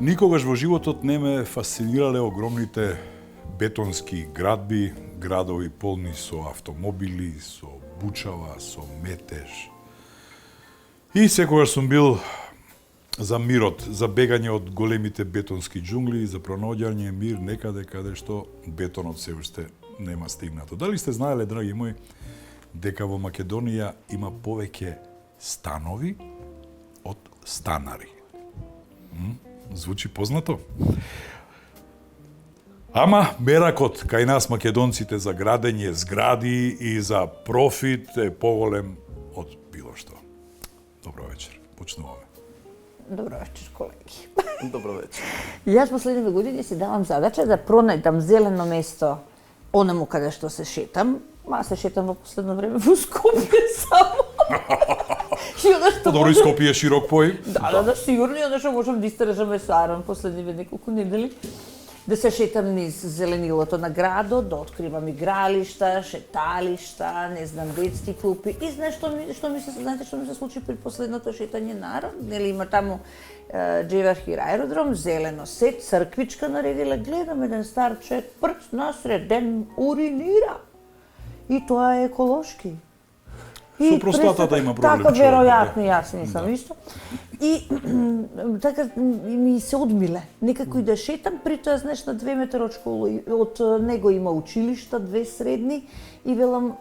Никогаш во животот не ме фасцинирале огромните бетонски градби, градови полни со автомобили, со бучава, со метеж. И секогаш сум бил за мирот, за бегање од големите бетонски џунгли, за пронаоѓање мир некаде каде што бетонот се уште нема стигнато. Дали сте знаеле, драги мои, дека во Македонија има повеќе станови од станари? Звучи познато? Ама меракот кај нас македонците за градење згради и за профит е поголем од било што. Добро вечер. Почнуваме. Добро вечер, колеги. Добро вечер. Јас последниве години си давам задача да пронајдам зелено место онаму каде што се шетам. Се шетам во последно време во Скопје само. Добро, и Скопје е широк поим. Да, сигурно, и што можам да истражам Саран последниве неколку недели. Да се шетам низ зеленилото на градот, да откривам игралишта, шеталишта, не знам, детски клупи. И знаете што ми се случи при последното шетање народ? Нели има таму Джевахир аеродром, зелено се, црквичка наредила, гледам еден стар човек, прст насред ден уринира. И тоа е еколошки. Со простатата има проблем. Така, веројатно, јас нисам исто. И така ми се одмиле. Некако и да шетам, при тоа, знаеш, на 2 метра од школа, од него има училишта, 2 средни, и велам,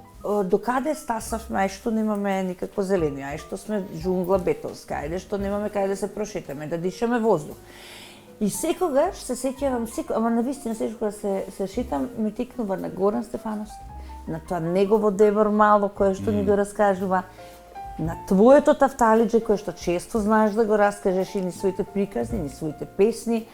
докаде стасавме, ај што немаме никакво зелени, ај што сме џунгла бетонска, ајде што немаме каде да се прошетаме, да дишаме воздух. И секогаш се сеќавам, ама навистина секогаш се шетам, ми текнува на Горан Стефановски, на тоа негово дебор мало, кое што ни го раскажува, на твоето тафталиџе, кое што често знаеш да го раскажеш и ни своите приказни, ни своите песни,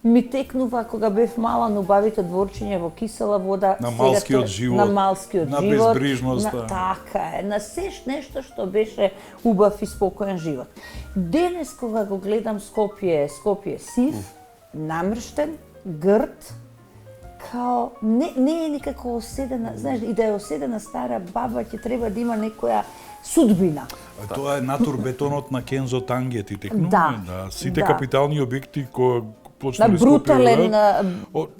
ми текнува кога бев мала на убавите дворчиња во кисела вода, на малскиот живот, на малскиот на живот, безбрижноста. Така е, на сеш нешто што беше убав и спокоен живот. Денес кога го гледам Скопје сив, намрштен, грд, као не е никако оседена, знаеш, и да е оседена стара баба ќе треба да има некоја судбина. Тоа е натурбетонот на Кензо Тангет и текнува, Да, сите да. капитални објекти кои На почнале брутален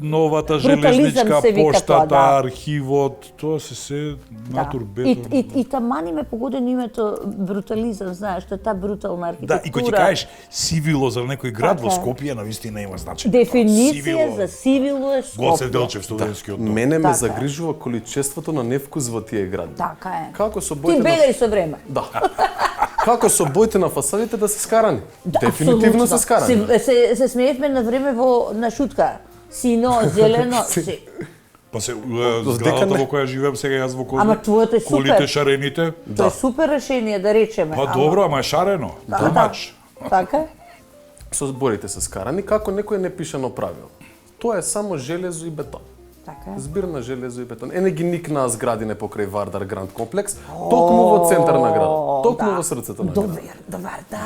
новата брутализам железничка се вика поштата, тоа, да. архивот, тоа се натурбетон. И тамани ме погодено името брутализам, знаеш, тоа таа брутална архитектура. Да, и кој ти кажеш сивило за некој град во Така е. Скопје, навистина има значење. Дефиниција за сивило е Гоце Скопје. Делчев, студентскиот дом. Мене ме Така е. загрижува количеството на невкус во тие гради. Така е. Како со Ти боите бегај со време. Да. Како со боите на фасадите да се скарани? Дефинитивно се скарани. Se смеевме на време на шутка. Сино, зелено, Па се дека зградата не. во која живеам сега јас во Козле. Ама твоето е супер. Колите шарените. Тоа е супер решение да речеме. Па добро, ама е шарено. Домач. Така е. Со борите се скарани како некој непишано правило. Тоа е само железо и бетон. Така е. Збир на железо и бетон. Не ги никнаа зградине покрај Вардар Гранд комплекс, токму во центар на градот, токму во срцето на градот. Добар, да.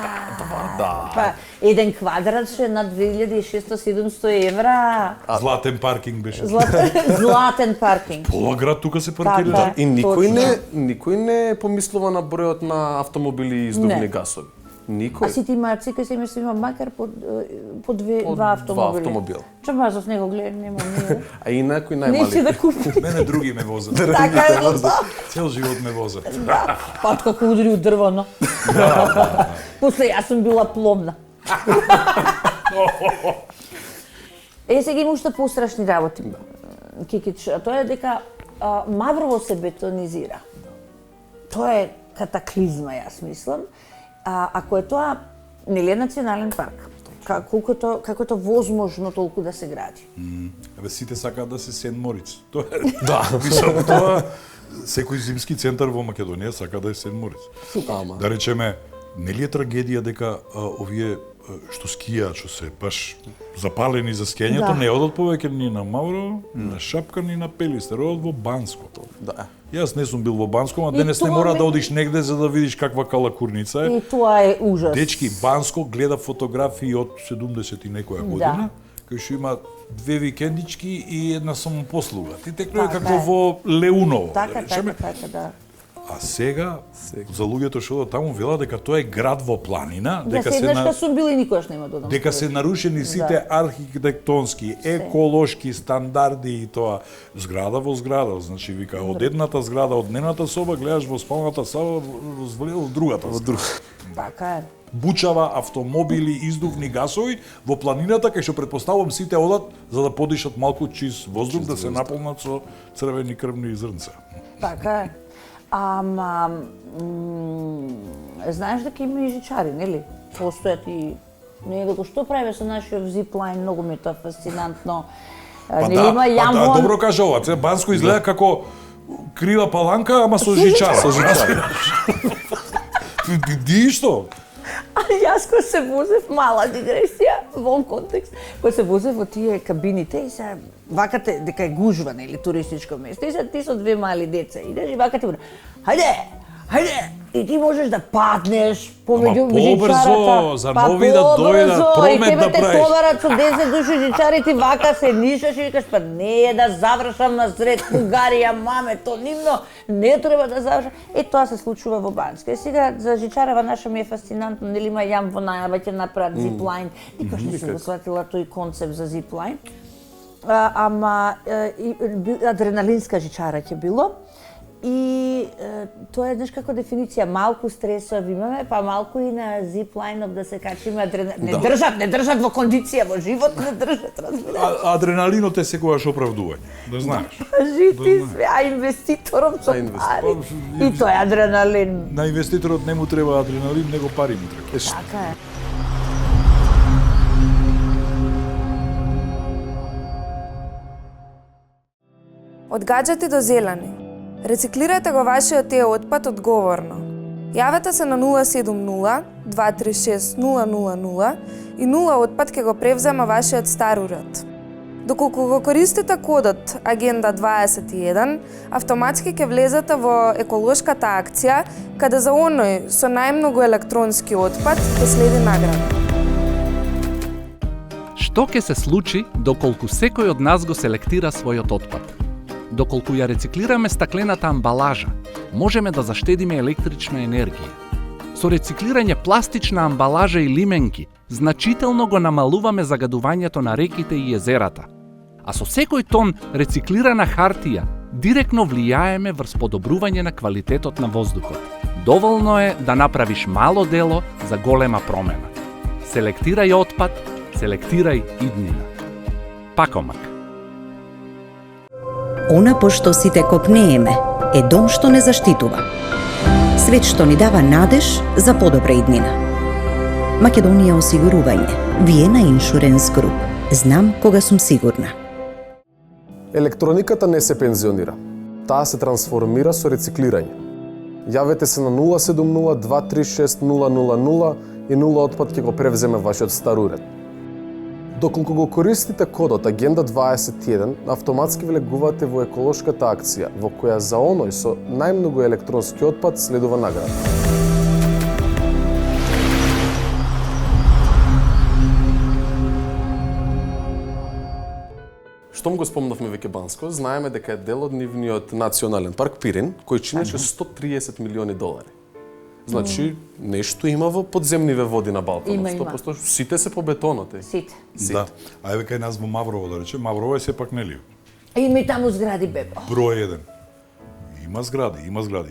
Да. Па, еден квадрат ше на 2600-700 евра. Златен паркинг беше. Златен паркинг. Пола град тука се Така паркира. е. И Точно. никој не помислува на бројот на автомобили и издувни Не. гасови. А Никој. сите имаат, секој се има макар по два Два автомобили. автомобила. Чамазов него гледам, нема ние. А и некој Нече најмали. да купи. Мене други ме возат. Така е, да. Цел живот ме возат. Пат како удри од дрвено. После јас сум била пловна. Сега има уште пострашни работи. Кикич, а тоа е дека Маврово се бетонизира. Тоа е катаклизма, јас мислам. Ако е тоа, нели е национален парк? Како е тоа возможно толку да се гради? Абе сите сакаат да се Сен Мориц. Тоа е. Да, мислам тоа секој зимски центар во Македонија сака да е Сен Мориц. Ама. Да речеме, нели е трагедија дека овие што скијаат, што се баш запалени за скијањето, Да. не одат повеќе ни на Мавро, на Шапка, ни на Пелистер, одат во Банско. Да. Јас не сум бил во Банско, а И денес не тоа мора ме- да одиш негде за да видиш каква калакурница е. И тоа е ужас. Дечки, Банско гледа фотографии од 70 и некоја година, кој што има 2 викендички и една самопослуга. Ти текнува Така како е. во Леуново. Така, да речеме. така, да. А сега, за луѓето што одат таму велат дека тоа е град во планина, Да, седнашка сум била и никогаш нема да одам. дека се нарушени сите архитектонски, еколошки стандарди и тоа зграда во зграда, значи вика од едната зграда, од нената соба гледаш во спалната соба, во другата. Во друга. Така е. Бучава, автомобили, издувни гасови во планината кај што претпоставувам сите одат за да подишат малку чист воздух, да се наполнат со црвени крвни зрнца. Така е. Ама, знаеш дека има и жичари, нели? Постојат и него што правиме со нашиот зиплайн, многу ми е тоа фасцинантно. Нели има јамвон? Добро кажа ова, Банско изгледа како крива паланка, ама со жичара. Со жичара. Ди што? Јас кој се возев, мала дигресија, во контекст, кој се возев во тие кабините и се вакате дека е гужва, нели, туристичко место. И се ти со две мали деца идеш и вакате му, хајде, хајде, и ти можеш да паднеш помеѓу жичарата. За нови да дојдат, промет да правиш. И тебе те правиш. товарат со 10 души жичари, ти вака се нишаш и викаш, па не е да завршам на сред Бугарија, маме, то нивно, не треба да завршам. Тоа се случува во Банска. И сега за жичарава наша ми е фасцинантно, нели има јам во најава ќе направат зиплайн. Никош не сум го сватила тој концепт за зиплайн. Ама адреналинска жичара ќе било. И тоа е, знаеш како дефиниција, малку стресови имаме, па малку и на зиплайнов да се качиме не држат во кондиција во живот, не држат, разбираш. Адреналинот е секогаш оправдување, да знаеш. Жити све, а инвеститором со пари. И тоа е адреналин. На инвеститорот не му треба адреналин, него пари му треба. Така е. Од гаджети до зелени. Рециклирајте го вашиот отпад одговорно. Јавете се на 070 236 000 и 0 отпад ќе го превзема вашиот стар уред. Доколку го користите кодот Агенда 21, автоматски ќе влезете во еколошката акција, каде за оној со најмногу електронски отпад ќе следи награда. Што ќе се случи доколку секој од нас го селектира својот отпад? Доколку ја рециклираме стаклената амбалажа, можеме да заштедиме електрична енергија. Со рециклирање пластична амбалажа и лименки, значително го намалуваме загадувањето на реките и езерата. А со секој тон рециклирана хартија, директно влијаеме врз подобрување на квалитетот на воздухот. Доволно е да направиш мало дело за голема промена. Селектирај отпад, селектирај иднина. Пакомак. Она пошто сите копнееме е дом што не заштитува. Свет што ни дава надеж за подобра иднина. Македонија осигурување. Виена Иншуренс Груп. Знам кога сум сигурна. Електрониката не се пензионира. Таа се трансформира со рециклирање. Јавете се на 070 236 000 и 0 отпад ќе го превземе вашиот стар уред. Доколку го користите кодот Агенда 21, автоматски влегувате во еколошката акција, во која за оној со најмногу електронски отпад следува награда. Штом го спомнавме веќе Банско, знаеме дека е дел од нивниот национален парк Пирин, кој чинеше 130 милиони долари. Значи, нешто има во подземниве води на Балканот. 100%. Сите се по бетонот. Сите. Да. А еве кај нас во Маврово, да речем, Маврово е сепак нели? Има и таму згради, бебо. Број 1. Има згради.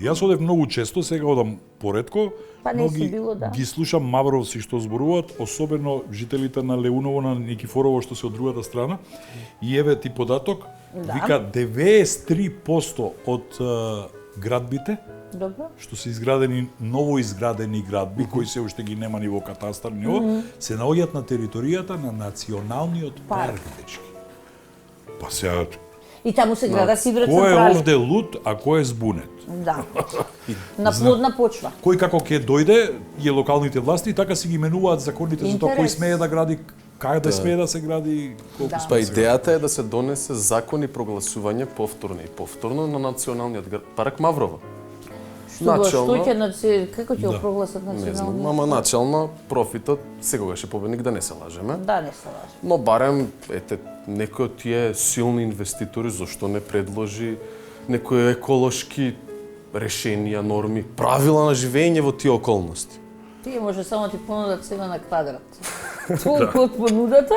Јас одев многу често, сега одам поретко, Па не си било, да. ги слушам мавровци што зборуваат, особено жителите на Леуново, на Никифорово, што се од другата страна. И еве ти податок, вика 93% од градбите, Добро. што се изградени, новоизградени градби, кои се уште ги нема ни во катастар, ни ово, се наоѓаат на територијата на националниот парк, дечки. Па сега, И таму се града кој е хидроцентрали. овде луд, а кој е збунет? Да. На плодна почва. Кој како ќе дојде, е локалните власти, и така си ги менуваат законите за тоа кој Интерес. смее да гради, кај да смее да се гради, колку Да. Па идејата е да се донесе закон и прогласување повторно и повторно на националниот парк Маврово. Што ќе како ќе го прогласат Не знам, националниот? ама начално профитот секогаш е победник, да не се лажеме. Да, не се лажи. Но барем, ете, некој од тие силни инвеститори, зашто не предложи некој еколошки решенија, норми, правила на живење во тие околности. Тие може само ти понудат сега на квадрат. Толку од понудата,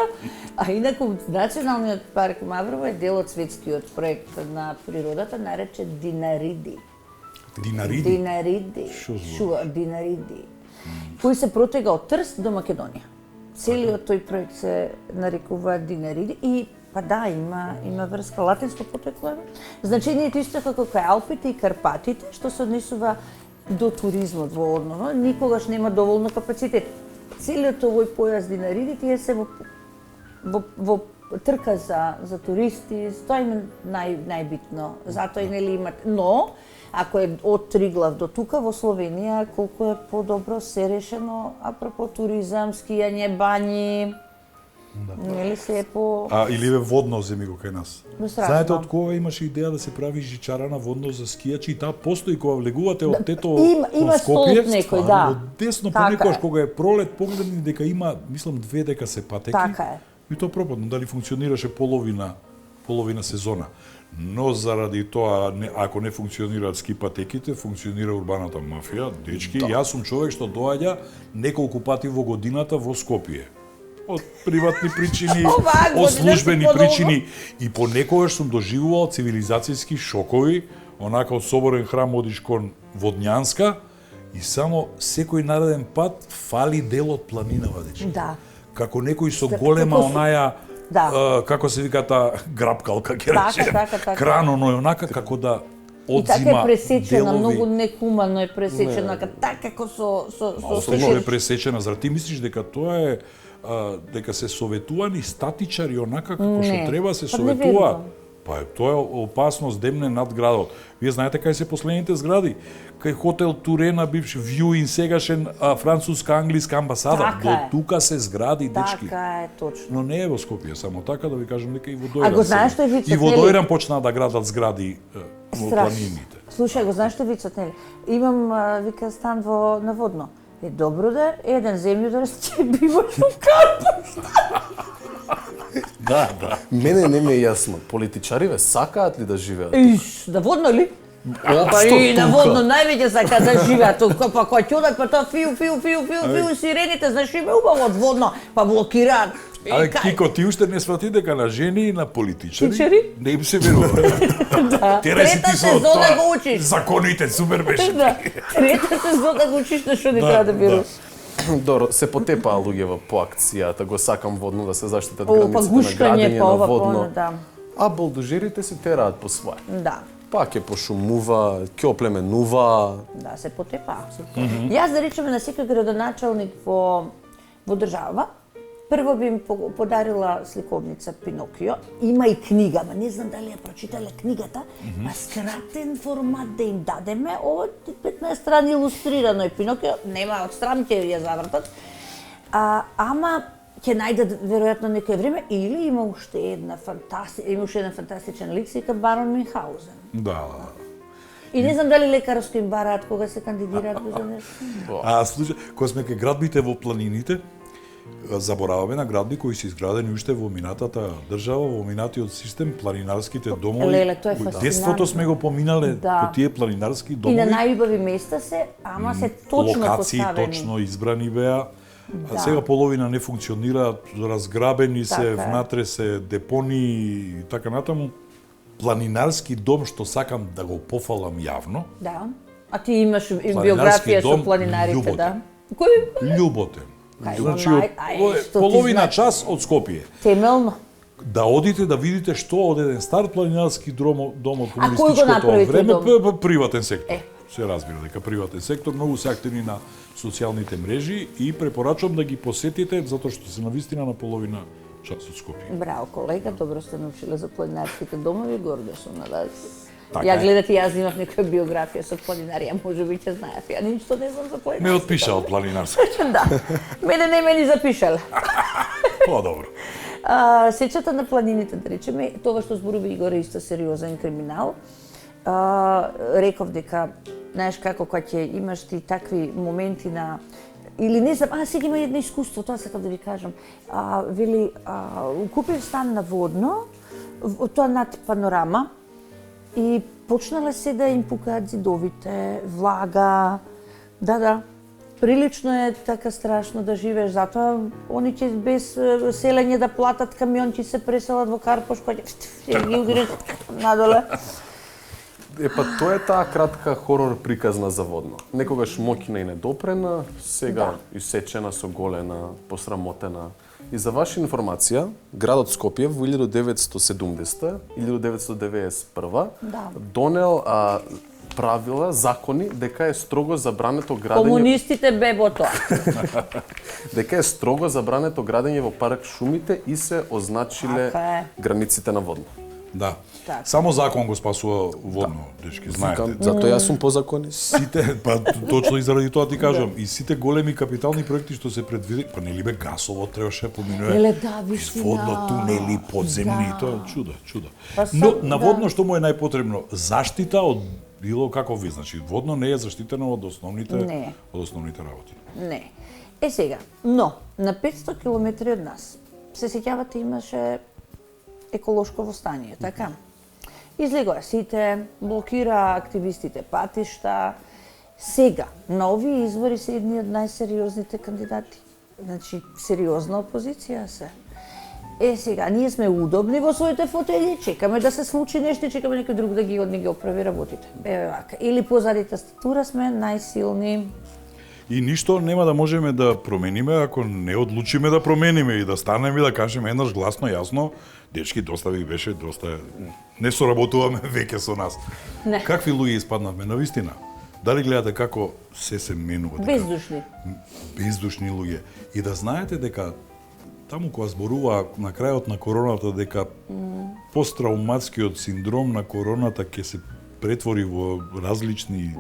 а инаку Националниот парк Маврово е дел од светскиот проект на природата, нарече Динариди. Динариди? Динариди. Шо Динариди. Кој се протега од Трст до Македонија. Целиот тој проект се нарекува Динариди и па да, има врска латинско потекло. Значењето исто како кај Алпите и Карпатите, што се однесува до туризмот во односно, никогаш нема доволно капацитет. Целиот овој појас Динариди тие се во трка за туристи, тоа им најбитно. Затоа и нели имат, но ако е од Триглав до тука во Словенија, колку е подобро се решено апропо туризам, скијање, бањи. Нели се е по... Или водно земи го кај нас. Страшно. Знаете од кога имаше идеја да се прави жичарана водно за скијачи и таа постои кога влегувате од тето има во Скопје, столб некој, да. од десно Така понекогаш е. кога е пролет, погледни дека има, мислам 2 дека се патеки. Така е. И тоа пропадно, дали функционираше половина сезона. Но заради тоа, ако не функционираат ски патеките, функционира урбаната мафија. Дечки, јас сум човек што доаѓа неколку пати во годината во Скопје. Од приватни причини, Оваа од година службени си подолго. причини. И понекогаш сум доживувал цивилизацијски шокови, онака од Соборен храм одиш кон Водњанска и само секој нареден пат фали дел од планинава, дечки. Да. Како некој со голема како со- онаја, Да. како се вика таа грапкалка, ќе Така, речем, така. крано, но е онака како да И така одзима е пресечена, делови. многу некумано е пресечена, така како со Точно е пресечена, зар ти мислиш дека тоа е дека се советувани статичари онака како што Не, треба се па не советуваат? верувам. Па тоа е опасност демне над градот. Вие знаете кај се последните згради? Кај хотел Турена, бивш Вјуин, сегашен француска англиска амбасада. Така До е. тука се згради, дечки. Така е, точно. Но не е во Скопје, само така да ви кажам дека и во А Дојран. го знаеш сега. што е вицот, И во нели? Дојран почнаа да градат згради во Страшно. планините. Слушај, го знаеш што вицот, нели? Имам, вика, стан на Водно. Е добро да еден земјодар ќе биваш во карпус. Да. Мене не ми е јасно, политичариве сакаат ли да живеат? Иш, на Водно ли? Па и на Водно највеќе сака да живеат, тука па кога ќе одат па тоа фиу сирените, знаеш име убаво од Водно, па блокираат. Абе, Кико, ти уште не свати дека на жени и на политичари Политичари? не им се верува. Тереси Трета ти со сезона тоа, го учиш. законите, супер беше. Да, трета сезона го учиш на што не треба да веруваш. Добро, се потепаа луѓето по акцијата, го сакам Водно да се заштитат О, па границите на гушкање, градење па на ова, па Водно. она, да. А булдожерите се тераат по свое. Да. Па ќе пошумува, ќе оплеменува. Да, се потепа. Јас да речеме на секој градоначалник во држава, прво би им подарила сликовница Пинокио. Има и книга, ма не знам дали ја прочитале книгата, па скратен формат да им дадеме, ова 15 страни илустрирано е Пинокио, нема од стран ќе ја завртат. Ама ќе најдат веројатно некој време или има уште еден фантастичен лик се вика Барон Мюнхаузен. Да. И не знам дали лекарско им бараат кога се кандидираат за нешто. Слушај, кога сме кај градбите во планините, забораваме на градби кои се изградени уште во минатата држава, во минатиот систем, планинарските домови. Леле, тоа е кои фасцинантно. детството сме го поминале Да. по тие планинарски И домови. на најубави места се, ама се точно локации поставени. точно избрани беа. Да. А сега половина не функционираат, разграбени се, Така е. внатре се депонии и така натаму. Планинарски дом што сакам да го пофалам јавно, Да. А ти имаш и Планинарски биографија со дом, планинарите, Љуботен. да? Кој? Љуботен. Кај Значи, го од, ај, што ти половина знаеш? час од Скопје. Темелно. Да одите да видите што од еден стар планинарски дом од кој го комунистичкото направи тој време, дом? приватен сектор. Е. Се разбира дека приватен сектор, многу се активни на социјалните мрежи и препорачувам да ги посетите затоа што се навистина на половина час од Скопје. Браво, колега, добро сте научиле за планинарските домови, горда сум на вас. Така Ја е. гледате, јас имав некоја биографија со планинарија, може би ќе знаев. Ја ништо не знам за планинарски. Ме отпиша од планинарското. Да. Мене не ме ни запишале. По-добро. Сечата на планините, да речеме, тоа што зборува Игор е исто сериозен криминал. Реков дека, знаеш како, кога ќе имаш ти такви моменти на или не знам, сега има едно искуство, тоа сакам да ви кажам. Вели, купив стан на Водно, тоа над панорама, и почнале се да им пукаат зидовите, влага, да. Прилично е така страшно да живееш, затоа они ќе без селење да платат камион, ќе се преселат во Карпош, кој ќе ги ударат надоле. Тоа е таа кратка хорор приказна за Водно. Некогаш моќна и недопрена, сега исечена, соголена, посрамотена. И за ваша информација, градот Скопје во 1970 и 1991 донел правила, закони, дека е строго забрането градење... Комунистите бебо тоа. Дека е строго забрането градење во парк шумите и се означиле границите на Водно. Да. Само закон го спасува Водно, дечки, знаете. Затоа јас сум по закони. Сите, точно и заради тоа ти кажам, и сите големи капитални проекти што се предвиди, не ли бе гасово требаше поминува. Водно, тунели, подземни, тоа чудо. Но на Водно што му е најпотребно? Заштита од било каков вид, значи Водно не е заштитено од основните работи. Не. Сега, но на 500 километри од нас, се сеќавате, имаше еколошко востание, така? Излегоа сите, блокира активистите патишта. Сега, на овие избори се едни од најсериозните кандидати. Значи, сериозна опозиција се. Сега, ние сме удобни во своите фотели, чекаме да се случи нешто, чекаме некој друг да ги оправи работите. Вака. Или позади тастатура сме најсилни. И ништо нема да можеме да промениме ако не одлучиме да промениме и да станеме и да кажеме еднаш гласно, јасно, дечки, доста ви беше, доста не соработуваме веќе со нас. Не. Какви луѓе испаднавме, навистина? Дали гледате како се менува? Бездушни. Бездушни луѓе. И да знаете дека таму кога зборува на крајот на короната дека посттрауматскиот синдром на короната ќе се претвори во различни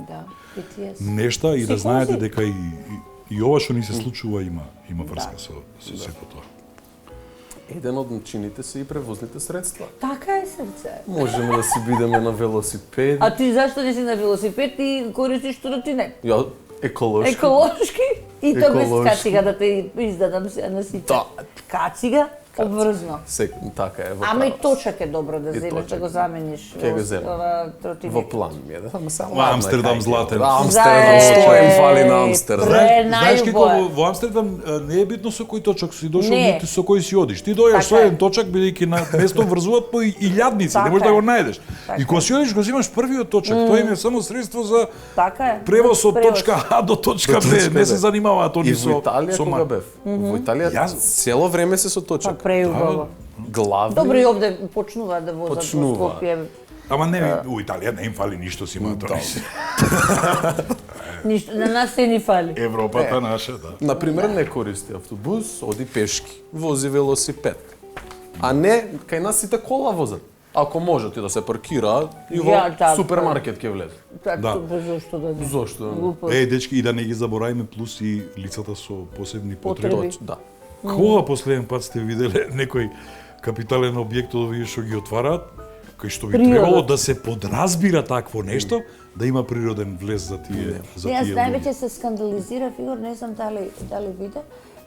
нешта и да знаете дека и ова што ни се случува има врска со сето тоа. Еден од начините се и превозните средства. Така е, срце. Можеме да си бидеме на велосипед. А ти зашто не си на велосипед и користиш тротинет? Ја еколошки. Еколошки? И тоа без кацига да те издадам се на сите. Кацига? Обврзно. Така е. Ама и точак е добро да земеш, да го замениш во тротинет. Во план ми е. Во Амстердам златен. Амстердам, што им фали на Амстердам. Знаеш како во Амстердам не е битно со кој точак си дошол, нити со кој си одиш. Ти дојдеш со еден точак бидејќи на место врзуваат по илјадници, не можеш да го најдеш. И кога си одиш го земаш првиот точак, тоа им е само средство за превоз од точка А до точка Б, не се занимаваат они со Италија кога бев. Во Италија цело време се со точак. Главни. Добро, и овде почнува да возат во Скопје. Ама не, у Италија не им фали ништо, си имаат тоа. Ништо, на нас се ни фали. Европата наша, да. Например, не користи автобус, оди пешки, вози велосипед. А не, кај нас сите кола возат. Ако може ти да се паркира и во супермаркет ќе влезе. Зошто да не? Зошто? Дечки, и да не ги забораваме плюс и лицата со посебни потреби. Да. Кога последен пат сте виделе некој капитален објект овие што ги отвараат, кај што би требало да се подразбира такво нешто, да има природен влез за тие Јас највеќе се скандализирав, Игор, не знам дали виде,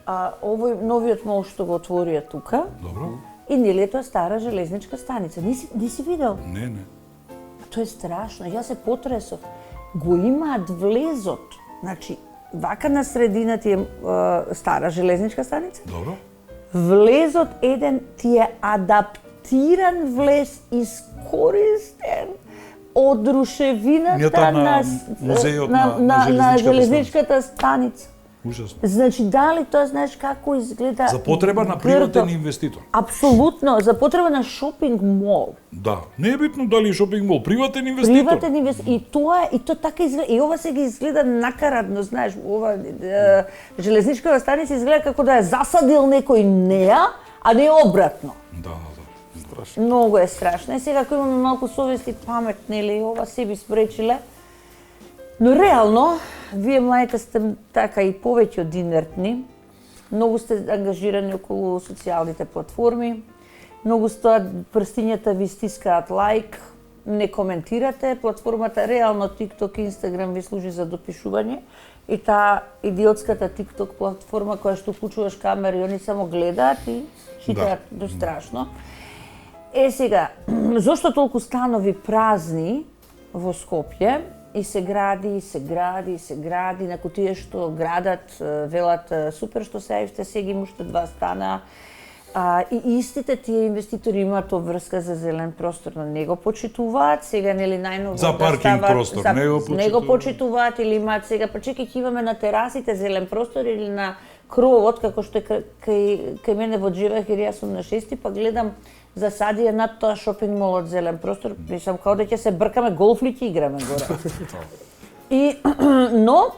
овој новиот мол што го отворија тука. Добро. И нели тоа стара железничка станица. Не си видел? Не. Тоа е страшно. Јас се потресов. Го имаат влезот. Значи, вака на средина ти е стара железничка станица. Добро. Влезот еден ти е адаптиран влез, искористен од рушевината на музејот на железничката станица. Ужасно. Значи, дали тоа знаеш како изгледа? За потреба на приватен инвеститор. Апсолутно, за потреба на шопинг мол. Да, не е битно дали е шопинг мол, приватен инвеститор. Приватен инвеститор. И тоа така изгледа. И ова сега изгледа накарадно, знаеш, ова железничката станица изгледа како да е засадил некој неа, а не обратно. Да. Страшно. Многу е страшно. Сега ако имаме малку совест и памет, нели, ова се би спречиле. Но реално, вие младите сте така и повеќе од инертни. Многу сте ангажирани околу социјалните платформи. Многу стоат прстињата ви стискаат лайк, не коментирате. Платформата реално TikTok и Instagram ви служи за допишување. И таа идиотската TikTok платформа која што уклучуваш камера и они само гледаат и читаат до страшно. Сега, зошто толку станови празни во Скопје и се гради, се гради, се гради, на тие што градат велат супер што се јавивте, сега има уште 2 стана. И истите тие инвеститори имаат обврска за зелен простор, на него почитуваат, сега нели најново За паркинг простор, не го почитуваат или имаат сега, па чекај ќе имаме на терасите зелен простор или на кровот, како што е кај мене во Джевахир, јас сум на 6, па гледам засадија над тоа шопинг молот зелен простор, мислам као да ќе се бркаме голф ли ќе играме горе. Но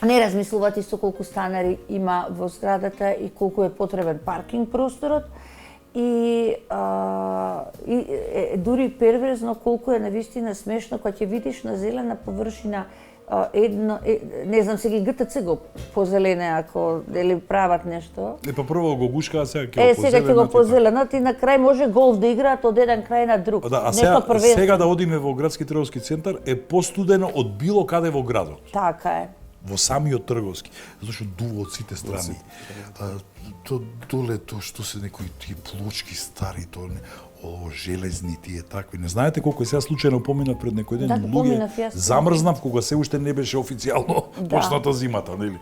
не размислуваат исто колку станари има во зградата и колку е потребен паркинг просторот и дури перверзно колку е навистина смешно кога ќе видиш на зелена површина не знам, сега и ГТЦ го позелене ако дели прават нешто. Па прво го гушкаат, сега ќе го сега ќе го позеленат и на крај може голф да играат од еден крај на друг. Да, сега да одиме во градски трговски центар е постудено од било каде во градот. Така е. Во самиот трговски, зашто дува од сите страни. Доле тоа што се некои тие плочки стари, железни тие такви. Не знаете колку сега случајно поминав пред некој ден луѓе замрзнав кога се уште не беше официјално почната зимата, нели?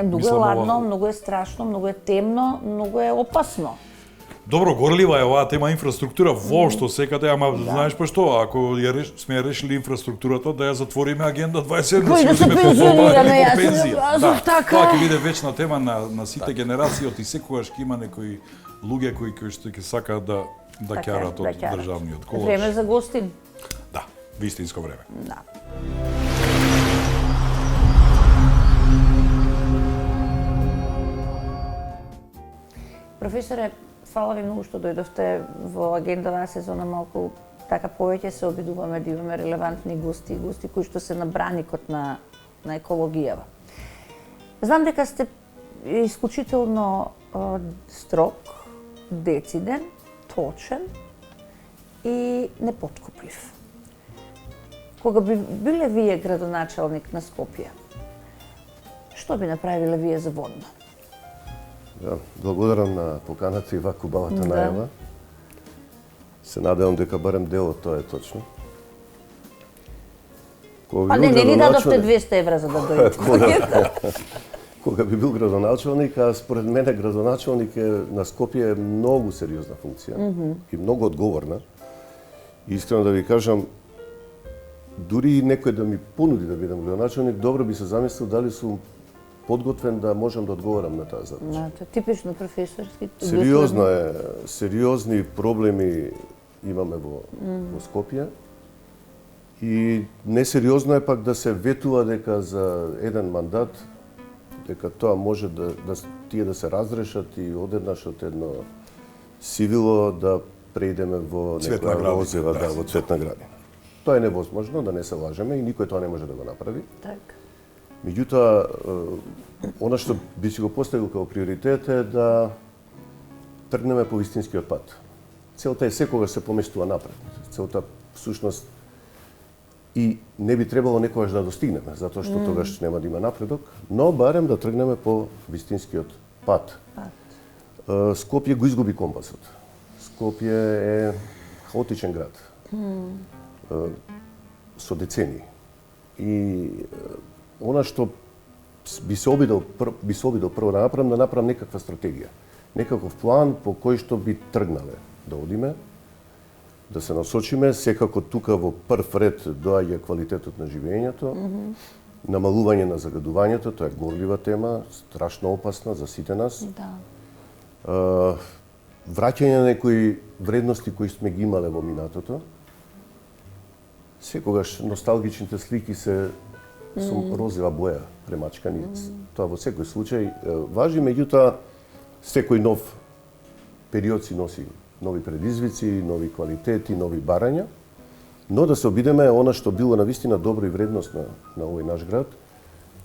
Многу е ладно, многу е страшно, многу е темно, многу е опасно. Добро, горлива е оваа тема инфраструктура воопшто секаде, ама знаеш па што, ако сме решили инфраструктурата, да ја затвориме агенда 27, Кој да се пензионираме, јас така. Тоа ќе биде вечна тема на сите генерации, и секогаш ќе има некои луѓе кои што ќе сакаат да ќарат од државниот колош. Време за гостин. Да, вистинско време. Да. Професоре, фала ви многу што дојдовте во агенда оваа сезона, малку така повеќе се обидуваме да имаме релевантни гости кои што се на браникот на екологијава. Знам дека сте исклучително строг, дециден, точен и непоткуплив. Кога би биле вие градоначалник на Скопје, што би направиле вие за водно? Да, благодарам на поканата и ваку убавата најава. Се надевам дека барем дел од тоа е точно. Не ни дадовте 200 евра за да дојдете. Кога би бил градоначалник, а според мене градоначалник на Скопје е многу сериозна функција и многу одговорна. Искрено да ви кажам, дури и некој да ми понуди да бидам градоначалник, добро би се замислил дали сум подготвен да можам да одговорам на таа задача. Тоа е типично професорски. Сериозно е, сериозни проблеми имаме во Скопје. И несериозно е пак да се ветува дека за еден мандат дека тоа може тие да се разрешат и одеднаш од едно сивило да преидеме во некоја розева, во цветна градина. Тоа е невозможно, да не се лажеме и никој тоа не може да го направи. Така. Меѓутоа, она што би си го поставил како приоритет е да тргнеме по вистинскиот пат. Целта е секогаш се поместува напред. Целта всушност и не би требало некогаш да достигнеме, затоа што тогаш нема да има напредок, но барем да тргнеме по вистинскиот пат. Скопје го изгуби компасот. Скопје е хаотичен град. Со децении. И она што би се обидел прво да направам некаква стратегија, некаков план по кој што би тргнале да одиме, да се насочиме, секако тука во прв ред доаѓа квалитетот на живењето, намалување на загадувањето, тоа е горлива тема, страшно опасна за сите нас. Да. Враќање на некои вредности кои сме ги имале во минатото. Секогаш носталгичните слики се со розова боја премачкани. Тоа во секој случај важи, меѓутоа секој нов период си носи нови предизвици, нови квалитети, нови барања, но да се обидеме она што било навистина добро и вредност на овој наш град,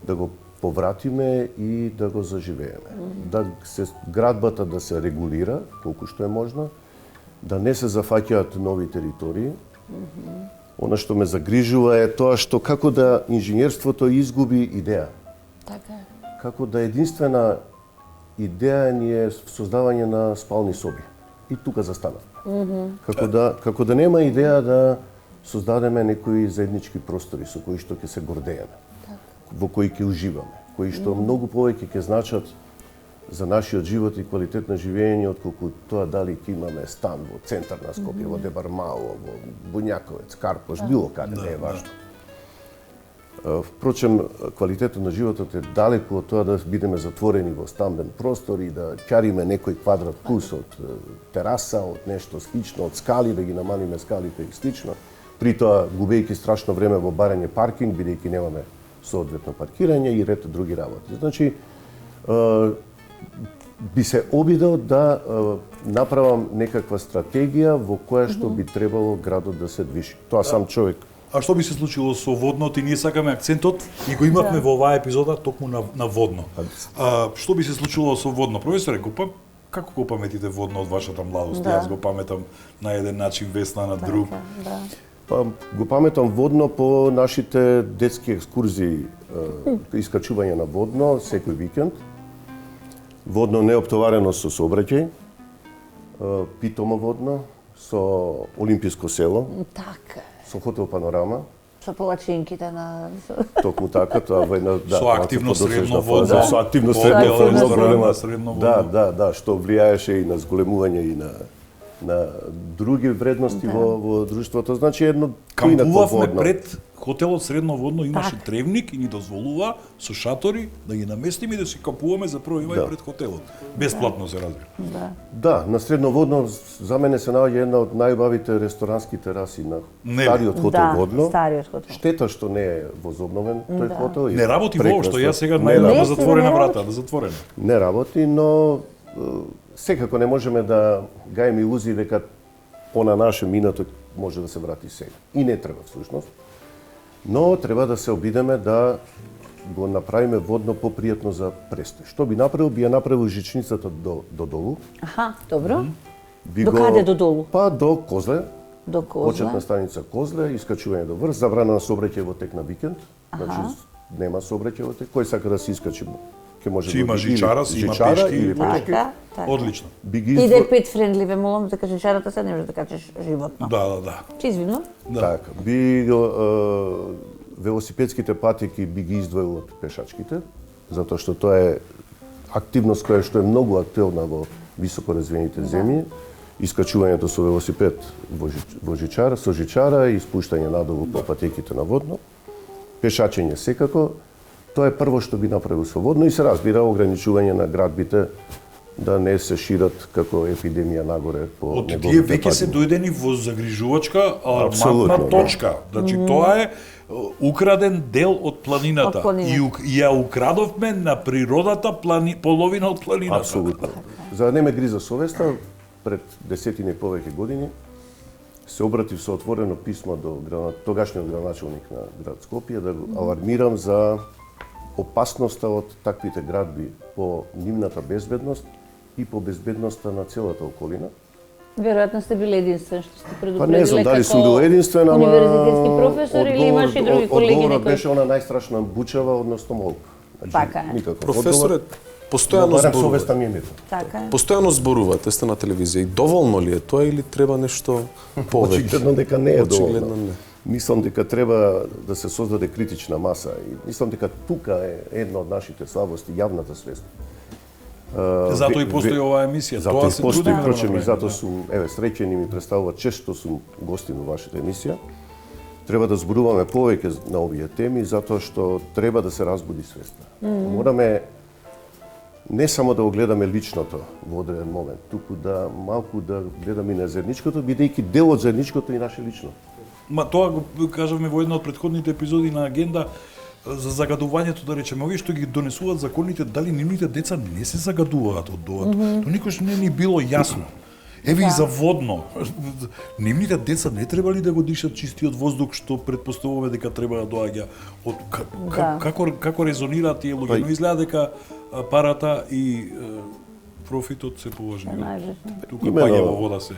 да го повратиме и да го заживееме. Да се градбата да се регулира колку што е можно, да не се зафаќаат нови територии. Она што ме загрижува е тоа што како да инженерството изгуби идеја. Така е. Како да единствена идеја ни е создавање на спални соби. И тука застанав. Како да нема идеја да создадеме некои заеднички простори со кои што ќе се гордееме, во кои ќе уживаме, кои што многу повеќе ќе значат за нашиот живот и квалитет на живење, отколку тоа дали ќе имаме стан во центар на Скопје, во Дебармао, во Буњаковец, Карпош, било каде, не е важно. Впрочем, квалитетот на животот е далеку од тоа да бидеме затворени во стамбен простор и да ќариме некој квадрат плюс од тераса, од нешто слично, од скали, да ги намалиме скалите и слично. При тоа, губејќи страшно време во барање паркинг, бидејќи немаме соодветно паркирање и ред други работи. Значи, би се обидел да направам некаква стратегија во која што би требало градот да се движи. Тоа сам човек. А што би се случило со водното и ние сакаме акцентот и го имавме во оваа епизода токму на водно. Што би се случило со водно? Професоре, како го паметите водно од вашата младост? Јас го паметам на еден начин, Весна на друг. Па, го паметам водно по нашите детски екскурзии, искачување на водно секој викенд. Водно неоптоварено со сообраќај, питомо водно, со Олимписко село, Така. со хотел Панорама. Со палачинките на... Токму така, тоа во една Со активно средно водно. Со активно средно водно. Да, што влијаеше и на зголемување и на други вредности во друштвото. Значи едно кампувавме пред хотелот Средно водно, имаше тревник и ни дозволува со шатори да ги наместиме и да си кампуваме за први мај пред хотелот. Бесплатно се разбира. Да, на Средно водно за мене се наоѓа една од најубавите ресторански тераси на стариот хотел Водно. Стариот хотел. Штета што не е возобновен тој хотел. Не работи воопшто, јас сега најдам затворена врата, да затворена. Не работи, но секако не можеме да гајаме илузии дека она наше минато може да се врати сега. И не треба всушност. Но треба да се обидеме да го направиме водно попријатно за престој. Што би направил? Би ја направил жичницата до долу. Аха, добро. До каде до долу? Па до Козле. До Козле. Почетна станица Козле, искачување до врз, забрана на сообраќај во тек на викенд. Значи нема сообраќај во тек. Кој сака да се искачи, ќе може Чи има жичара, си има пешки или пешки. Одлично. Иде пет френдли, ве молам дека жичарата се не може да качиш животно. Да. Чи извинувам? Така, би велосипедските патеки би ги издвоил од пешачките, затоа што тоа е активност која што е многу актуелна во високо развиените земји. Искачувањето со велосипед во жичара, со жичара и спуштање надолу по патеките на водно. Пешачење секако. Тоа е прво што би направил со водно и се разбира ограничување на градбите да не се шират како епидемија нагоре по Од неговите тие веќе се падини. дојдени во загрижувачка алармантна Апсолутно, точка. Значи тоа е украден дел од планината. Од планината. И ја украдовме на природата половина од планината. Апсолутно. За да не ме гриза совеста, пред десетина и повеќе години се обратив со отворено писмо до тогашниот градоначалник на град Скопје да го алармирам за опасноста од таквите градби по нивната безбедност и по безбедноста на целата околина. Веројатно сте бил единствен што сте Па предупредиле не знам дали сум бил единствен, ама универзитетски професор или имаш и други колеги одговорот некои? беше она најстрашна бучава, односно молка. Така е. Никако. Професоре, Одговор, постојано барем зборувате. совеста ми е мирна. Така е. Постојано зборувате, сте на телевизија. И доволно ли е тоа или треба нешто повеќе? Очигледно дека не е Очигледно доволно. не. Мислам дека треба да се создаде критична маса и мислам дека тука е една од нашите слабости, јавната свест. Затоа и постои оваа емисија. Затоа Тоа и се постои, трудиме да впрочем, и направиме. затоа сум, среќен и ми представува често сум гостин во вашата емисија. Треба да зборуваме повеќе на овие теми, затоа што треба да се разбуди свеста. Мораме не само да огледаме личното во одреден момент, туку да малку да гледаме и на заедничкото, бидејќи дел од заедничкото и наше лично. Ма тоа го кажавме во една од претходните епизоди на Агенда за загадувањето, да речеме, овие што ги донесуваат законите, дали нивните деца не се загадуваат од тоа. То никош не ни било јасно. Еве и за водно. Нивните деца не требали да го дишат чистиот воздух што предпоставуваме дека треба да доаѓа од како резонираат тие луѓе, но изгледа дека парата и профитот се поважни. Тука Имено. паѓа во вода се.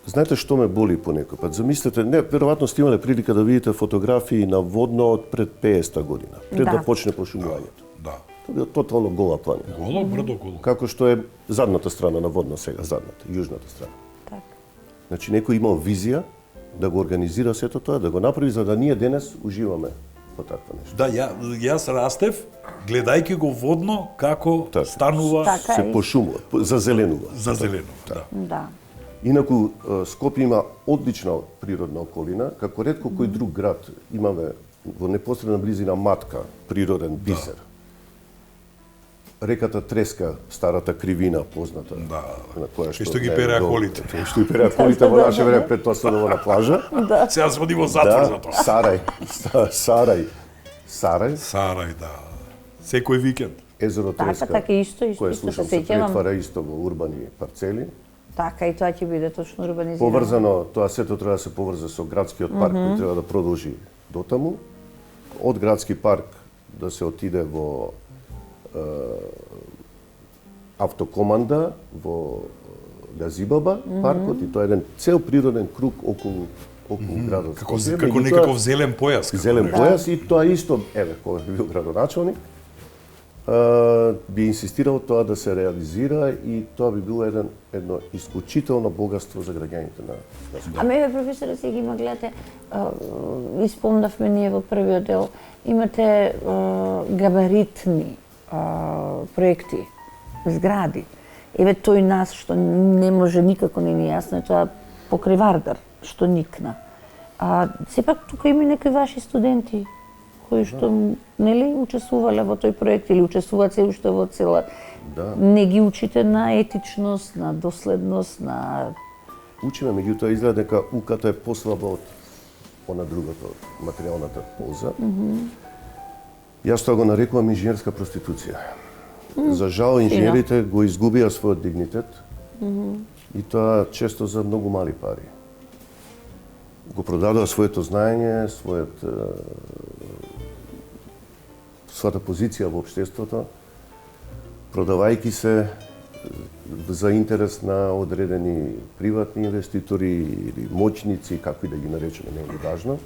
Знаете што ме боли понекој пат? Замислете, не, веројатно сте имале прилика да видите фотографии на водно од пред 50 година, пред да почне пошумувањето. Да. Тоа била тотално гола планина. Голо, брдо, голо. Како што е задната страна на водно сега, задната, јужната страна. Така. Значи некој имал визија да го организира сето тоа, да го направи за да ние денес уживаме во такво нешто. Да, јас растев гледајќи го водно како Така. станува Така Се е. пошумува, зазеленува. зазелено. Да. Да. Инаку Скопје има одлична природна околина, како ретко кој друг град имаме во непосредна близина Матка, природен бисер. Реката Треска, старата кривина позната, Да. на која Кај што ги переа колите. Кај што ги переа колите во наше време пред тоа станува на плажа. Сега се оди во затвор за тоа. Сарај, Сарај, да. Секој викенд. езеро Така, Треска, така, исто, кое се слушам се сеќавам. претвара исто во урбани парцели. Така и тоа ќе биде точно урбанизирано. Поврзано, тоа сето треба да се поврзе со градскиот парк, кој треба да продолжи дотаму. Од градски парк да се отиде во автокоманда, во Газибаба паркот, и тоа е еден цел природен круг околу градот. Како Скопје. како Меѓутоа, некаков зелен појас. зелен појас, и тоа исто, еве, кога би бил градоначалник, би инсистирал тоа да се реализира, и тоа би било едно исклучително богатство за граѓаните на Скопје. А мене, професоре, сега има, гледате, испомнавме ние во првиот дел, имате габаритни проекти, згради. Еве тој нас што не може никако не ни јасно е тоа покрај Вардар што никна. Сепак тука има и некои ваши студенти кои што нели учествувале во тој проект или учествуваат се уште во цела. Да. Не ги учите на етичност, на доследност, на Учиме, меѓутоа изгледа дека УК-то е послаба од она другото, материјалната полза. Јас тоа го нарекувам инженерска проституција. За жал, инженерите го изгубија својот дигнитет, и тоа често за многу мали пари. Го продадоа своето знаење, својата позиција во општеството, продавајќи се за интерес на одредени приватни инвеститори или моќници, како и да ги наречеме, не е важно.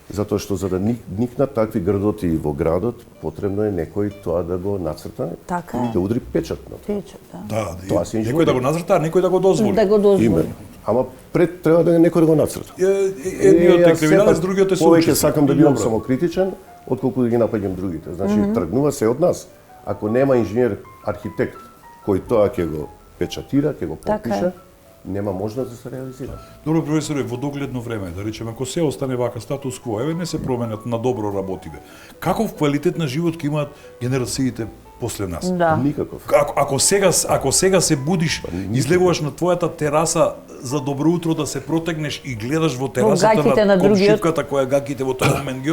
Затоа што за да никнат такви градоти во градот, потребно е некој тоа да го нацрта Така и е. да удри печат на тоа. печат, да. Да, Тоа се некој инженери. да го назрта, а некој да го дозволи. Да го дозволи. Именно. Ама пред треба да е некој да го нацрта. Едниот е Јас криминалец, сепак другиот е повеќе соучесник. сакам да Или бидам обратно. самокритичен, отколку да ги напаѓам другите. Значи, тргнува се од нас. Ако нема инженер, архитект, кој тоа ќе го печатира, ќе го Така подпише, е. нема можност да се реализира. Добро, професоре, во догледно време, да речеме, ако се остане вака статус кво, еве не се променат, на добро работиве. Каков квалитет на живот ќе имаат генерациите после нас? Да. Никаков. Ако сега се будиш, излегуваш на твојата тераса за добро утро да се протегнеш и гледаш во терасата гаките на на другиот. комшивката која гаките во тој момент ги,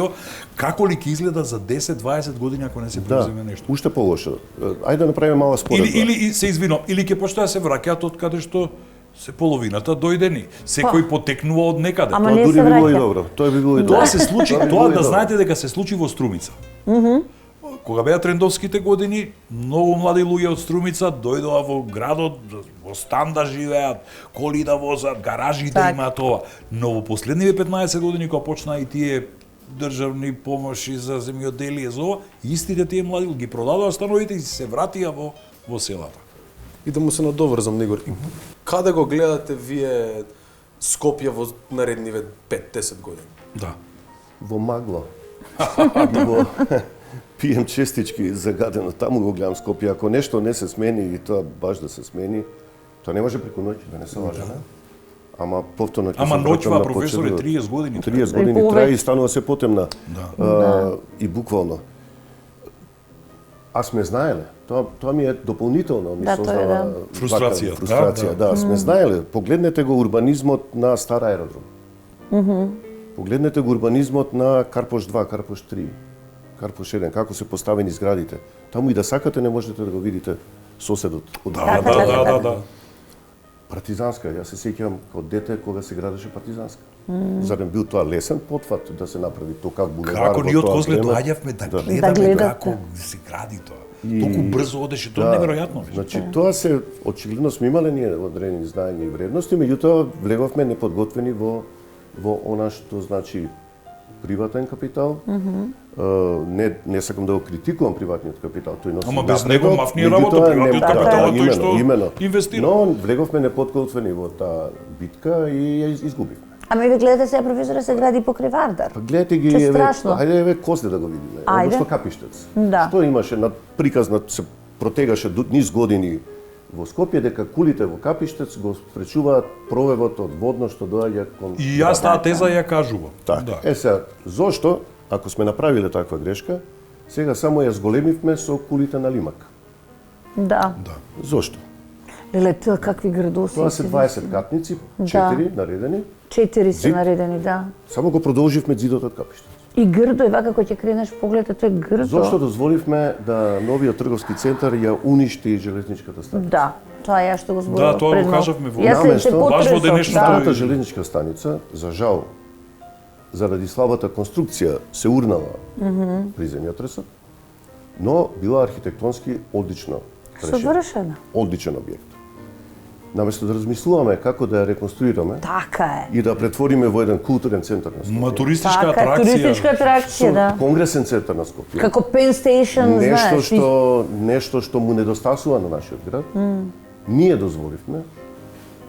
како ли ќе изгледа за 10-20 години ако не се Да, преземе нешто? уште полошо. Ајде да направиме мала споредба. Или се извинам, или ќе почне да се враќаат од каде што се половината дојдени. Секој потекнува од некаде. Ама Тоа не дури се би било и враќа. добро. Тоа би било и добро. Тоа се случи, би било тоа и да добро. знаете дека се случи во Струмица. Кога беа трендовските години, многу млади луѓе од Струмица дојдоа во градот, во стан да живеат, коли да возат, гаражи да Так. имаат ова. Но во последниве 15 години кога почнаа и тие државни помоши за земјоделие за ова, истите тие млади ги продадоа становите и се вратија во селата. И да му се надоврзам, Негор. Каде го гледате вие Скопје во наредниве 5-10 години? Да. Во магла. Во пием честички загадено, таму го гледам Скопје. Ако нешто не се смени и тоа баш да се смени, тоа не може преку ноќ, да не се лажеме. Ама повторно ќе Ама се враќам ноќва, на професоре, почетокот. 30 години. 30 И години повеќе. трае и станува се потемна. Да. И буквално. А сме знаеле. Тоа ми е дополнително, ми Да, тоа е, создава да. вака Фрустрација, фрустрација, да, сме знаеле. Погледнете го урбанизмот на Стар аеродром. Погледнете го урбанизмот на Карпош 2, Карпош 3, Карпош 1, како се поставени зградите. Таму и да сакате не можете да го видите соседот од Да, Така, да. Партизанска, јас се сеќавам како дете кога се градеше Партизанска. Зарем бил тоа лесен потфат да се направи токав булевар Како во ние од тоа Козле време? доаѓавме да Да. гледаме Да гледате. како се гради тоа. Толку брзо одеше, тоа е неверојатно. веќе. Значи, тоа се, очигледно сме имале ние одредени знаења и вредности, меѓутоа влеговме неподготвени во она што значи приватен капитал. Не сакам да го критикувам приватниот капитал, тој носи Ама без напредок, него мавни работа, меѓутоа приватниот не- капитал е тој имено, што имено. инвестира. Но влеговме неподготвени во таа битка и ја изгубивме. Ами ве гледате сега, професоре, се гради покрај Вардар. Па гледате ги, Че еве, страшно. ајде еве Козле да го видиме, Ајде. односно Капиштец. Да. Што имаше на приказ на се протегаше низ години во Скопје дека кулите во Капиштец го спречуваат провевот од водно што доаѓа кон. И јас таа теза ја кажувам. Така. Сега, зошто, ако сме направиле таква грешка, сега само ја зголемивме со кулите на Лимак. Да. Зошто? Леле, тоа какви градоси. Тоа се 20 катници, 4 наредени, 4 се Зид. наредени, да. само го продолживме зидот од Капиштец. И грдо е вака кога ќе кренеш поглед, тоа е грдо. Зошто дозволивме да новиот трговски центар ја уништи железничката станица? Да, тоа ја што го зборував Да, тоа го предно. кажавме во Јас се наместо, баш во потресов, денешното да. Старата железничка станица, за жал, заради слабата конструкција се урнала при земјотресот, но била архитектонски одлично решена. Совршена. Одличен објект. Наместо да размислуваме како да ја реконструираме Така е. и да претвориме во еден културен центар на Скопје, туристичка Така, атракција. туристичка атракција, да. конгресен центар на Скопје, Како Penn Station, нешто што му недостасува на нашиот град, ние дозволивме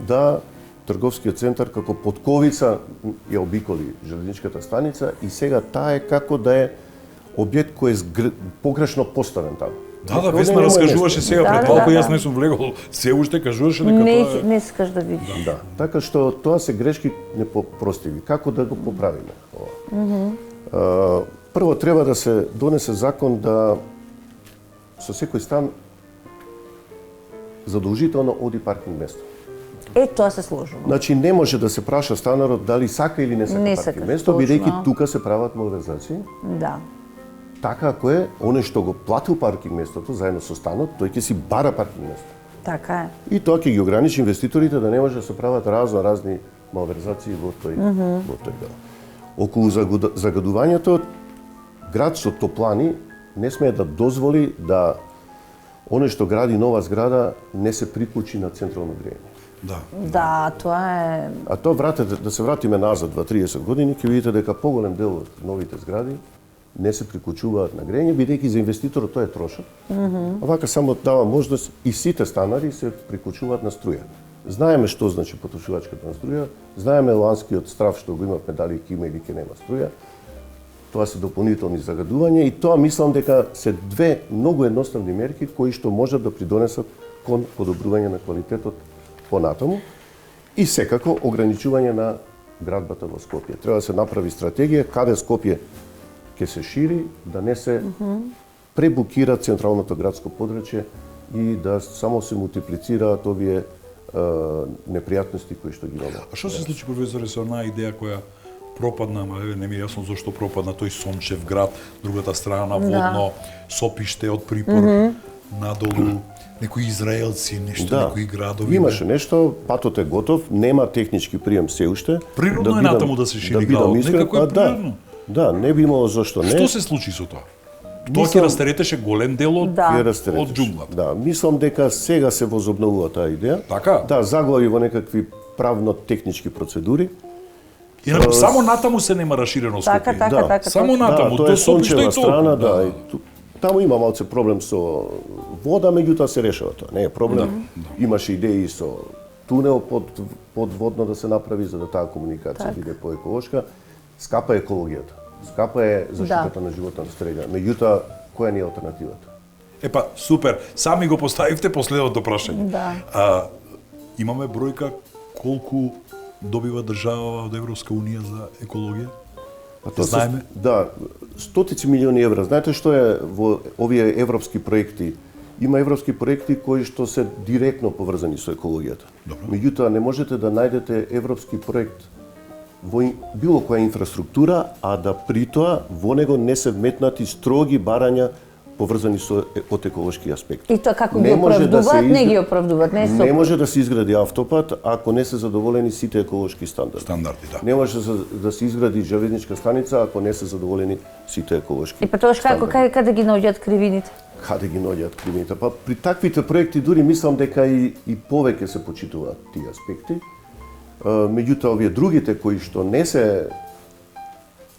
да трговскиот центар како потковица ја обиколи железничката станица и сега таа е како да е објект кој е погрешно поставен таму. Да, Весна раскажуваше сега Да, пред да, малку, да. јас не сум влегол, се уште кажуваше дека Не, тоа е... не искаш да видиш. Да, така што тоа се грешки непростиви. Како да го поправиме ова? Прво треба да се донесе закон да со секој стан задолжително оди паркинг место. Тоа се сложува. Значи не може да се праша станарот дали сака или не сака Не паркинг сакаш, место, точно. бидејќи тука се прават малверзации. Да. Така ако е, оној што го платил паркинг местото заедно со станот, тој ќе си бара паркинг место. Така е. И тоа ќе ги ограничи инвеститорите да не може да се прават разни малверзации во тој дел. Околу загадувањето, град со топлани не смее да дозволи да оној што гради нова зграда не се приклучи на централно грејење. Да. Да, тоа е... А тоа да се вратиме назад 20-30 години, ќе видите дека поголем дел од новите згради не се приклучуваат на грејење, бидејќи за инвеститорот тоа е трошок. А вака само дава можност и сите станари се приклучуваат на струја. Знаеме што значи потрошувачката на струја, знаеме ланскиот страв што го имавме дали ќе има или ќе нема струја. Тоа се дополнителни загадувања и тоа мислам дека се две многу едноставни мерки кои што можат да придонесат кон подобрување на квалитетот понатаму и секако ограничување на градбата во Скопје. Треба да се направи стратегија каде Скопје ќе се шири, да не се пребукира централното градско подрачје и да само се мултиплицираат овие непријатности кои што ги имаме. А што се случи, професоре, со онаа идеја која пропадна, ама еве не ми е јасно зошто пропадна тој сончев град, другата страна водно, сопиште од припор надолу, некои израелци, нешто, некои градови. Имаше нешто, патот е готов, нема технички прием се уште. Природно е натаму да се шири градот, некако е природно. Да, не би имало зошто не. Што се случи со тоа? Тоа ќе растеретеше голем дел од од џунглата. Да, мислам дека сега се возобновува таа идеја. Така? Да, заглави во некакви правно-технички процедури. Инаку само натаму се нема расширено Скопје. Така. Само натаму, тоа е сопиште и сончева страна, толку. да. Таму има малце проблем со вода, меѓутоа се решава тоа. Не е проблем. Имаше идеи со тунел подводно да се направи за да таа комуникација биде поеколошка. Скапа е екологијата. Скапа е заштитата на животната среда. Меѓутоа, која не е алтернативата? Епа, супер. Сами го поставивте последното прашање. Да. Имаме бројка колку добива држава од Европска унија за екологија? Знаеме? Да, стотици милиони евра. Знаете што е во овие европски проекти? Има европски проекти кои што се директно поврзани со екологијата. Меѓутоа, не можете да најдете европски проект во било која инфраструктура, а да при тоа во него не се вметнати строги барања поврзани со од еколошки аспект. И тоа како ги оправдуваат, не ги оправдуваат, не може да се изгради автопат ако не се задоволени сите еколошки стандарди. Да. Не може да се изгради железничка станица ако не се задоволени сите еколошки. И па тоа како каде ги наоѓаат кривините? Каде ги наоѓаат кривините? Па при таквите проекти дури мислам дека и повеќе се почитуваат тие аспекти. Меѓутоа овие другите кои што не се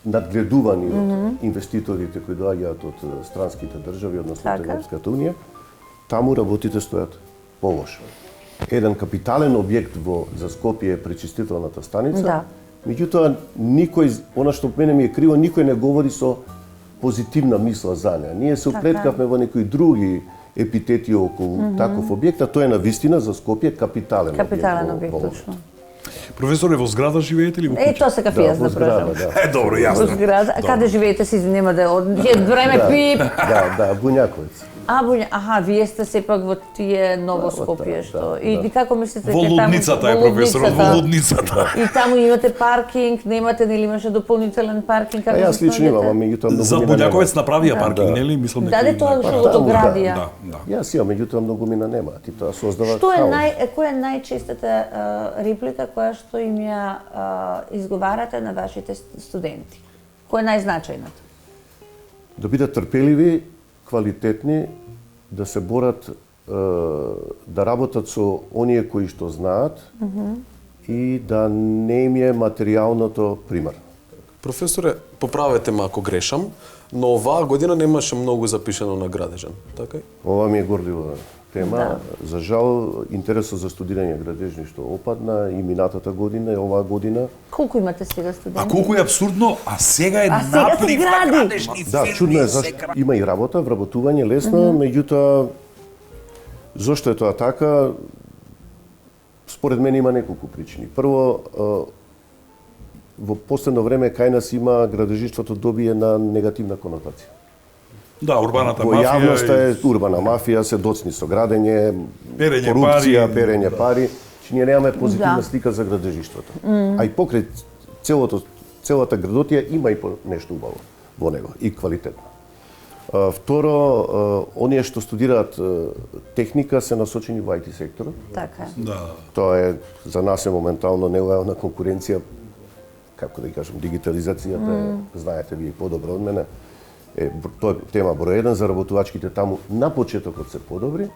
надгледувани од инвеститорите кои доаѓаат од странските држави, односно од Европската унија, таму работите стојат полошо. Еден капитален објект за Скопје е пречистителната станица. Меѓутоа, никој, она што мене ми е криво, никој не говори со позитивна мисла за неа. Ние се уплеткавме во некои други епитети околу таков објект, а тој е на вистина за Скопје капитален објект. Капитален објект, точно. Професоре, во зграда живеете или во Е, куќа? тоа се кафија, во да зграда, прашам. да. Добро, Во јасно. зграда. А каде живеете си, нема да е време пип. Да, Буњаковец. Аха, вие сте сепак во тие Ново Скопје што и како мислите Во ќе таму- лудницата е во професор, во лудницата? лудницата. И таму имате паркинг, немате нели имаше дополнителен паркинг А како јас се лично имам, а снаѓате? меѓутоа многу За мина нема. Буњаковец направија паркинг, Да. нели? Мислам Да, дека тоа има. што го доградија. Да. Јас имам, меѓутоа многу мина нема. Ти тоа создава Што е хаос. која е најчестата реплика која што им ја изговарате на вашите студенти? Која е најзначајната? Да бидат трпеливи, квалитетни, да се борат, да работат со оние кои што знаат и да не им е материјалното пример. Професоре, поправете ме ако грешам, но оваа година немаше многу запишано на Градежан, така? Ова ми е гордива тема. За жал, интересот за студирање градежништво опадна и минатата година и оваа година. Колку имате сега студенти? А колку е абсурдно, а сега е А сега се наплив на гради. градежни Да, фирми, чудно е се зашто гради. има и работа, вработување лесно, меѓутоа зошто е тоа така? Според мене има неколку причини. Прво, во последно време кај нас има градежништвото добие на негативна конотација. Да, урбаната Во мафија јавноста и- е урбана мафија, се доцни со градење, Перење корупција, пари. перење пари, че ние немаме позитивна Да. слика за градежништвото. А и покрај целата градотија има и нешто убаво во него и квалитетно. Второ, оние што студираат техника се насочени во IT секторот. Така е. Да. Тоа е за нас е моментално нелојална конкуренција, како да кажам, дигитализацијата е, знаете вие подобро од мене. Тоа е тема број 1, заработувачките таму на почетокот се подобри.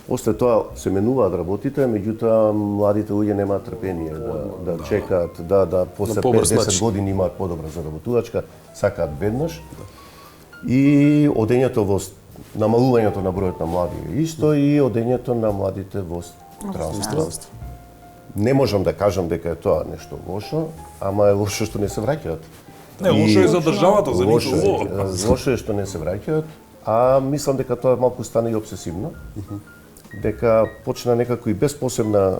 После тоа се менуваат работите, меѓутоа младите луѓе немаат трпение да чекаат, да после На побрз 5-10 начин. години имаат подобра заработувачка, сакаат веднаш. И одењето во намалувањето на бројот на млади е исто и одењето на младите во странство. Не можам да кажам дека е тоа нешто лошо, ама е лошо што не се враќаат. Не, лошо е за државата, за Лошо нито е, лошо е што не се враќаат, а мислам дека тоа малку стане и обсесивно. Дека почна некако и без посебна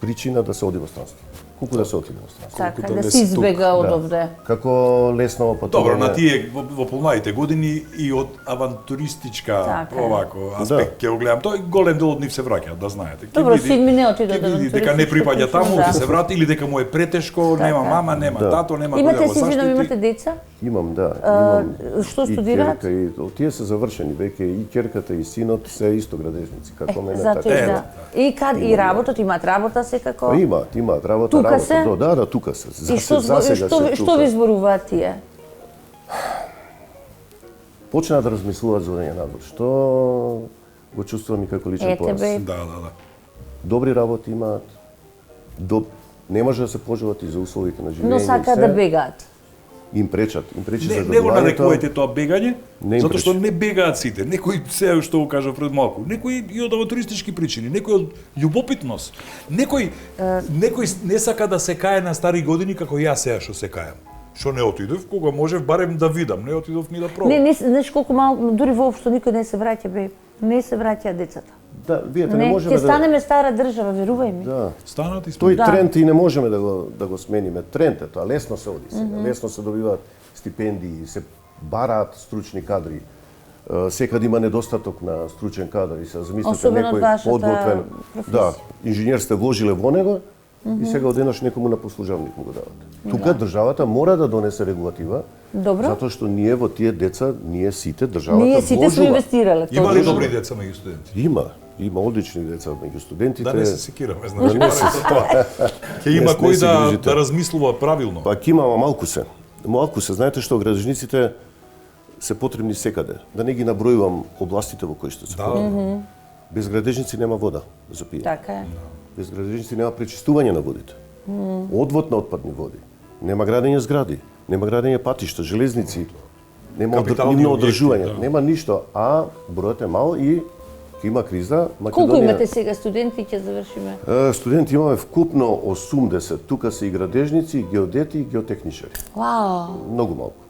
причина да се оди во странство. Колку да се отиде во странство. Така, Колку да да не се си избега од Да. овде. Како лесно патување. Добро, на тие во полнаите години и од авантуристичка Така е. овако аспект ќе го гледам. Тој голем дел од нив се враќаат, да знаете. Ќе Добро, види- Сидми не отиде ќе да види дека не авантуристичка припаѓа таму, причина, ќе да. се врати или дека му е претешко, нема Така. мама, нема Да. тато, нема кој да Имате го си видам, заштити. имате деца? Имам, да. Имам што и студираат? ќерка, и тие се завршени веќе и ќерката и синот се исто градежници како мене Затоа така. да. И кад и работат, имаат работа секако. Па имаат работа, Тука работа. се? Да, тука се. И што што ви зборуваат тие? Почнаа да размислуваат за одење надвор, што го чувствувам и како личен Ете, пораз. бе. Да. Добри работи имаат. Не може да се пожелат и за условите на живење. Но и сакаат се. да бегаат. Им пречи Не, за не го градувањето. нарекувајте тоа бегање, Не им затоа што пречи. не бегаат сите. Некои се што го кажа пред малку, некои и од авантуристички причини, некои од љубопитност. Некој не сака да се кае на стари години како јас сега што се кајам. Што не отидов, кога можев барем да видам, не отидов ни да пробам. Не, знаеш колку мал, дури воопшто никој не се враќа, бе. Не се враќаат децата. Да, видете, не Не, можеме ќе да. станеме стара држава, верувај ми. Да. Станат и Тој Да. тренд и не можеме да го смениме. Тренд е тоа, лесно се оди сега. Лесно се добиваат стипендии, се бараат стручни кадри. Секад има недостаток на стручен кадар и се замислите Особено од некој вашата подготвен. професија. Да, инженер сте вложиле во него и сега одеднаш некому на послужавник му го дават. Тука државата мора да донесе регулатива, Добро. затоа што ние во тие деца, ние сите државата Ние сите сме вложува. инвестирале. Има ли точно. добри деца меѓу студенти? Има одлични деца меѓу студентите. Да не се секираме, значи тоа. Ќе има Не кој се да грижите. размислува правилно. Па ќе има малку се. Малку се. Знаете што градежниците се потребни секаде. Да не ги набројувам областите во кои што се потребни. Без градежници нема вода за пиење. Така е. Без градежници нема пречистување на водите. Одвод на отпадни води. Нема градење згради, нема градење патишта, железници, нема Капитални нивно објекти, одржување, да. нема ништо, а бројот е мал и Ке има криза, Колку Македонија... имате сега студенти, ќе завршиме? Студенти имаме вкупно 80. Тука се и градежници, и геодети, и геотехничари. Вау! Многу малку.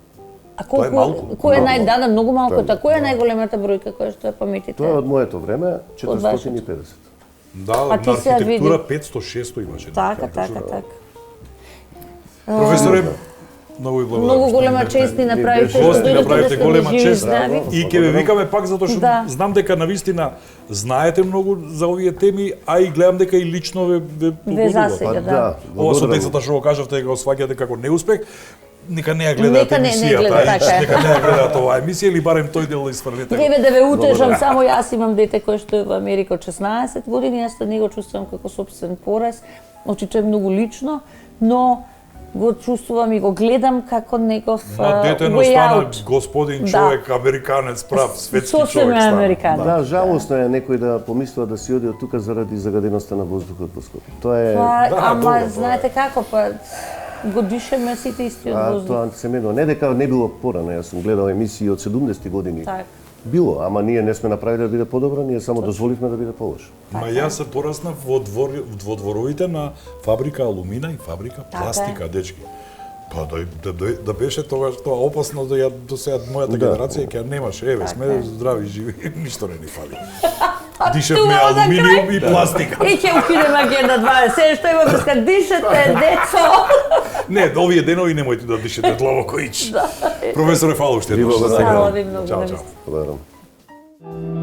А колку, е малку. кој е Многу најдана многу малку, Тоа е- која е најголемата бројка која што ја паметите? Тоа е од моето време, Од вашето. 450. Да, А ти на сега архитектура види. 500-600 имаше. Така, така. Професоре, многу ви благодарам. Многу што голема ми чест ни бевте. направивте. беше- што Гости дојдовте направивте да сте голема живи, чест. здрави. И ќе ве викаме пак затоа што Да. знам дека навистина знаете многу за овие теми, а и гледам дека и лично ве Ве погодува. засега, Па да. да, Ова со благодарам. децата што го кажавте дека го сваќате како неуспех, нека не ја гледаат Нека не емисијата, гледаат, така е. нека не ја гледаат оваа емисија или барем тој дел да изфрлите. Еве да ве утешам, само јас имам дете кој што е во Америка од 16 години, јас не го чувствувам како собствен пораз, значи тоа е многу лично, но го чувствувам и го гледам како негов Ма детено way стана out. господин Да. човек, американец, прав, светски Сосема човек стана. американец. Да, жалосно е некој да помислува да си оди од тука заради загадеността на воздухот во Скопје. Тоа е... Па, Да, ама добро, знаете како, па го дишеме сите истиот воздух. тоа се менува. Не дека не било порано, јас сум гледал емисии од 70 години. Така. Било, ама ние не сме направиле да биде подобро, ние само дозволивме да биде полошо. Ма јас се пораснав во дворовите на фабрика алумина и фабрика Така е. пластика, дечки. Па да беше тогаш тоа опасно да ја до сега мојата Да. генерација ќе ја немаше. Еве, Така сме е. здрави, живи, ништо не ни фали. А Дишевме тоа на алуминиум крај? и пластика. И ќе укинеме агенда 20, што има врска, дишете, децо! Не, до овие денови немојте да дишете длабоко ич. Професоре, фала уште Ви еднаш. благодарам. Фала ви многу, Чао, на чао. вистина. Благодарам.